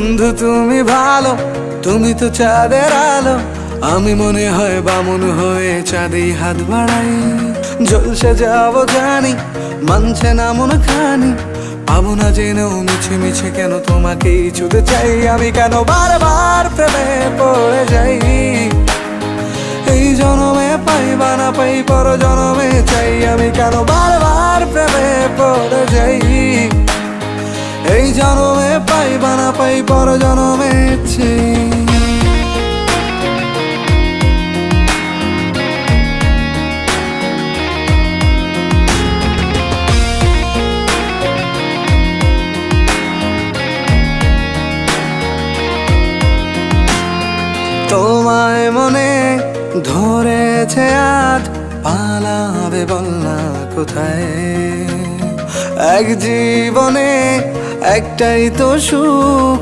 বন্ধু তুমি ভালো, তুমি তো চাঁদের আলো। আমি মনে হয় বামুন হয়ে চাঁদে হাত বাড়াই। জলসে যাবো জানি, মানছে না মন খানি। পাবো না জেনেও মিছে মিছে কেন তোমাকেই ছুঁতে চাই। আমি কেন বারবার প্রেমে পড়ে যাই। এই জনমে পাই বা না পাই, পর জনমে চাই। আমি কেন বারবার প্রেমে পড়ে যাই। এই জনমে পাই বা না পাই, পর জনমে চাই। তোমায় মনে ধরেছে আজ, পালাবে বল না কোথায়। এক জীবনে একটাই তো সুখ,